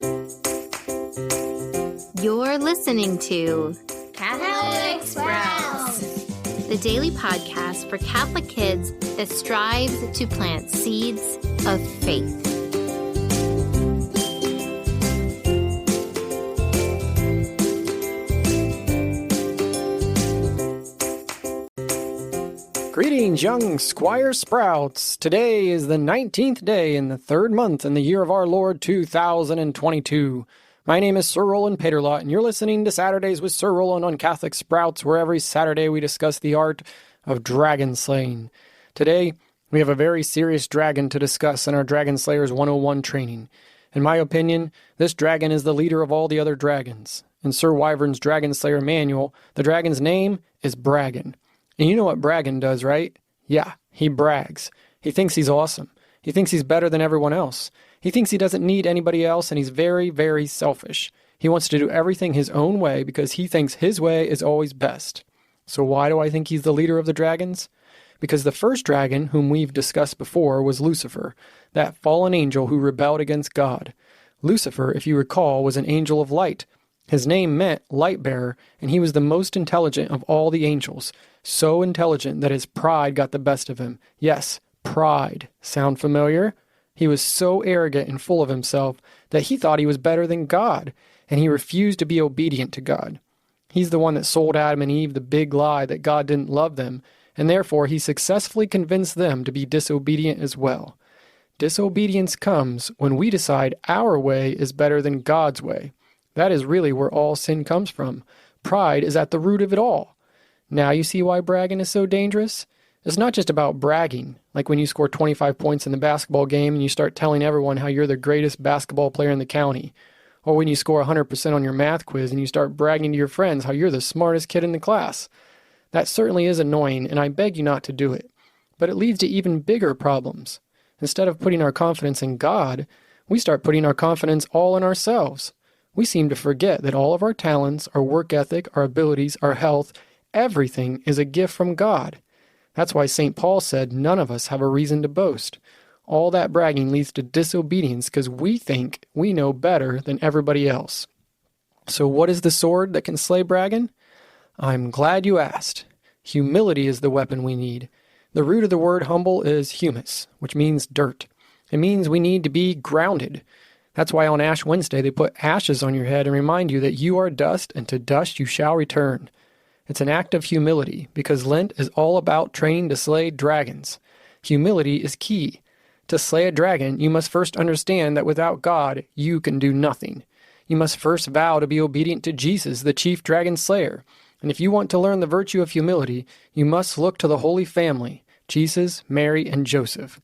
You're listening to Catholic Sprouts, the daily podcast for Catholic kids that strives to plant seeds of faith. Greetings, young Squire Sprouts. Today is the 19th day in the third month in the year of our Lord 2022. My name is Sir Roland Paterlot, and you're listening to Saturdays with Sir Roland on Catholic Sprouts, where every Saturday we discuss the art of dragon slaying. Today, we have a very serious dragon to discuss in our Dragon Slayers 101 training. In my opinion, this dragon is the leader of all the other dragons. In Sir Wyvern's Dragon Slayer manual, the dragon's name is Braggin. And you know what Braggin does, right? Yeah, he brags. He thinks he's awesome. He thinks he's better than everyone else. He thinks he doesn't need anybody else, and he's very, very selfish. He wants to do everything his own way because he thinks his way is always best. So why do I think he's the leader of the dragons? Because the first dragon, whom we've discussed before, was Lucifer, that fallen angel who rebelled against God. Lucifer, if you recall, was an angel of light. His name meant light bearer, and he was the most intelligent of all the angels. So intelligent that his pride got the best of him. Yes, pride. Sound familiar? He was so arrogant and full of himself that he thought he was better than God, and he refused to be obedient to God. He's the one that sold Adam and Eve the big lie that God didn't love them, and therefore he successfully convinced them to be disobedient as well. Disobedience comes when we decide our way is better than God's way. That is really where all sin comes from. Pride is at the root of it all. Now you see why bragging is so dangerous? It's not just about bragging, like when you score 25 points in the basketball game and you start telling everyone how you're the greatest basketball player in the county. Or when you score 100% on your math quiz and you start bragging to your friends how you're the smartest kid in the class. That certainly is annoying, and I beg you not to do it. But it leads to even bigger problems. Instead of putting our confidence in God, we start putting our confidence all in ourselves. We seem to forget that all of our talents, our work ethic, our abilities, our health, everything is a gift from God. That's why St. Paul said none of us have a reason to boast. All that bragging leads to disobedience because we think we know better than everybody else. So what is the sword that can slay bragging? I'm glad you asked. Humility is the weapon we need. The root of the word humble is humus, which means dirt. It means we need to be grounded. That's why on Ash Wednesday they put ashes on your head and remind you that you are dust and to dust you shall return. It's an act of humility, because Lent is all about training to slay dragons. Humility is key. To slay a dragon, you must first understand that without God, you can do nothing. You must first vow to be obedient to Jesus, the chief dragon slayer. And if you want to learn the virtue of humility, you must look to the Holy Family, Jesus, Mary, and Joseph.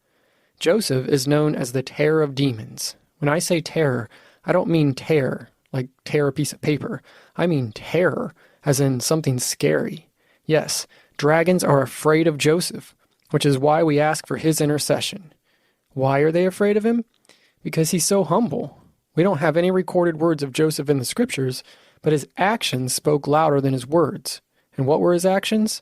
Joseph is known as the terror of demons. When I say terror, I don't mean tear, like tear a piece of paper. I mean terror, as in something scary. Yes, dragons are afraid of Joseph, which is why we ask for his intercession. Why are they afraid of him? Because he's so humble. We don't have any recorded words of Joseph in the scriptures, but his actions spoke louder than his words. And what were his actions?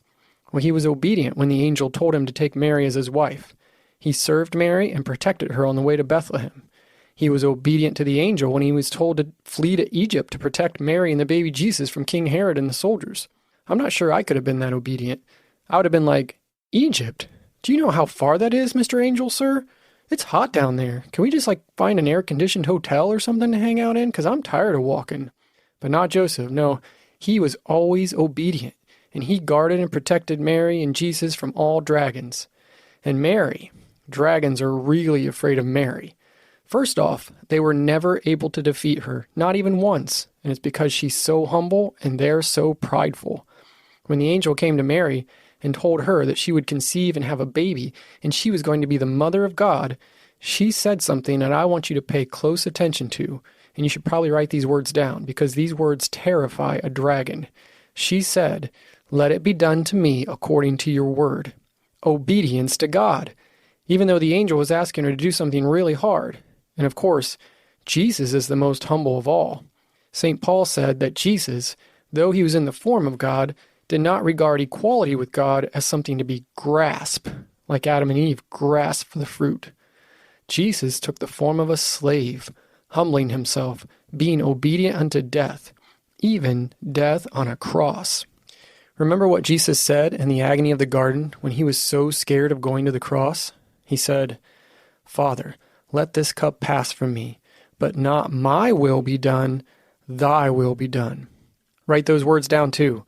Well, he was obedient when the angel told him to take Mary as his wife. He served Mary and protected her on the way to Bethlehem. He was obedient to the angel when he was told to flee to Egypt to protect Mary and the baby Jesus from King Herod and the soldiers. I'm not sure I could have been that obedient. I would have been like, Egypt? Do you know how far that is, Mr. Angel, sir? It's hot down there. Can we just find an air-conditioned hotel or something to hang out in? Because I'm tired of walking. But not Joseph. No, he was always obedient. And he guarded and protected Mary and Jesus from all dragons. And Mary, dragons are really afraid of Mary. First off, they were never able to defeat her, not even once, and it's because she's so humble and they're so prideful. When the angel came to Mary and told her that she would conceive and have a baby, and she was going to be the mother of God, she said something that I want you to pay close attention to, and you should probably write these words down, because these words terrify a dragon. She said, "Let it be done to me according to your word." Obedience to God, even though the angel was asking her to do something really hard. And of course, Jesus is the most humble of all. St. Paul said that Jesus, though he was in the form of God, did not regard equality with God as something to be grasped, like Adam and Eve grasped for the fruit. Jesus took the form of a slave, humbling himself, being obedient unto death, even death on a cross. Remember what Jesus said in the agony of the garden when he was so scared of going to the cross? He said, "Father, let this cup pass from me, but not my will be done, thy will be done." Write those words down too.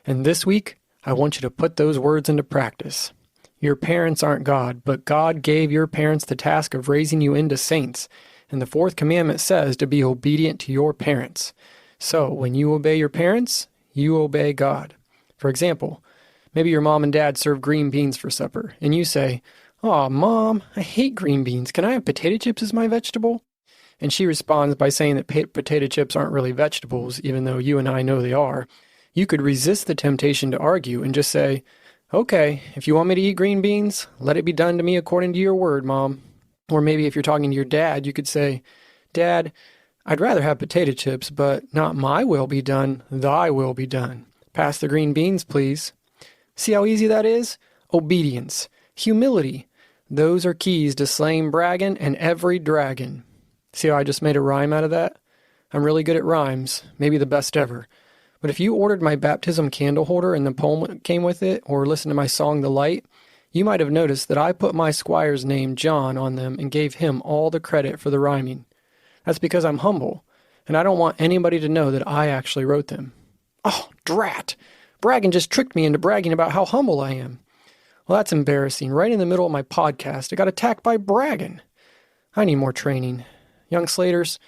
And this week, I want you to put those words into practice. Your parents aren't God, but God gave your parents the task of raising you into saints. And the fourth commandment says to be obedient to your parents. So when you obey your parents, you obey God. For example, maybe your mom and dad serve green beans for supper, and you say, "Aw, Mom, I hate green beans. Can I have potato chips as my vegetable?" And she responds by saying that potato chips aren't really vegetables, even though you and I know they are. You could resist the temptation to argue and just say, "Okay, if you want me to eat green beans, let it be done to me according to your word, Mom." Or maybe if you're talking to your dad, you could say, "Dad, I'd rather have potato chips, but not my will be done, thy will be done. Pass the green beans, please." See how easy that is? Obedience. Humility. Those are keys to slaying bragging and every dragon. See how I just made a rhyme out of that? I'm really good at rhymes, maybe the best ever. But if you ordered my baptism candle holder and the poem that came with it, or listened to my song The Light, you might have noticed that I put my squire's name, John, on them and gave him all the credit for the rhyming. That's because I'm humble, and I don't want anybody to know that I actually wrote them. Oh, drat! Bragging just tricked me into bragging about how humble I am. Well, that's embarrassing. Right in the middle of my podcast, I got attacked by bragging. I need more training. Young Slaters,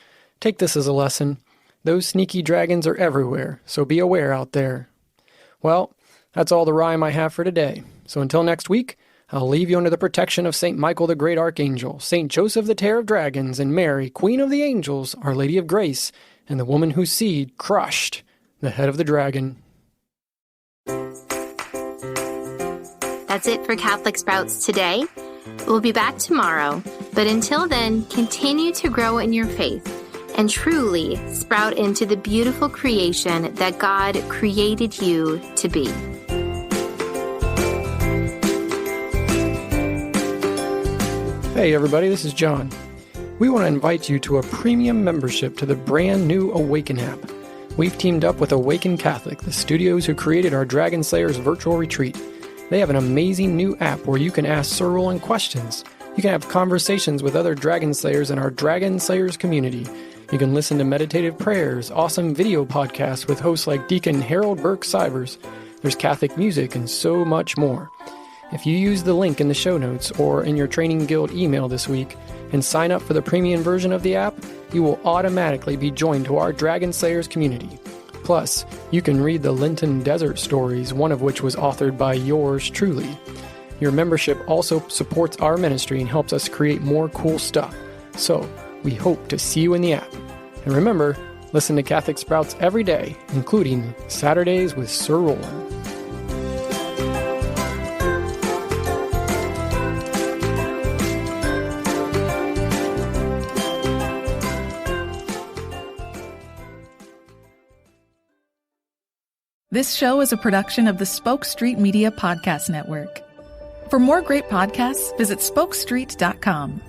take this as a lesson. Those sneaky dragons are everywhere, so be aware out there. Well, that's all the rhyme I have for today. So until next week, I'll leave you under the protection of St. Michael the Great Archangel, St. Joseph the Terror of Dragons, and Mary, Queen of the Angels, Our Lady of Grace, and the woman whose seed crushed the head of the dragon. That's it for Catholic Sprouts today. We'll be back tomorrow, but until then, continue to grow in your faith and truly sprout into the beautiful creation that God created you to be. Hey everybody, this is John. We want to invite you to a premium membership to the brand new Awaken app. We've teamed up with Awaken Catholic, the studios who created our Dragon Slayers virtual retreat. They have an amazing new app where you can ask Sir Roland questions. You can have conversations with other Dragon Slayers in our Dragon Slayers community. You can listen to meditative prayers, awesome video podcasts with hosts like Deacon Harold Burke-Sivers. There's Catholic music and so much more. If you use the link in the show notes or in your Training Guild email this week and sign up for the premium version of the app, you will automatically be joined to our Dragon Slayers community. Plus, you can read the Lenten Desert Stories, one of which was authored by yours truly. Your membership also supports our ministry and helps us create more cool stuff. So, we hope to see you in the app. And remember, listen to Catholic Sprouts every day, including Saturdays with Sir Roland. This show is a production of the Spoke Street Media Podcast Network. For more great podcasts, visit spokestreet.com.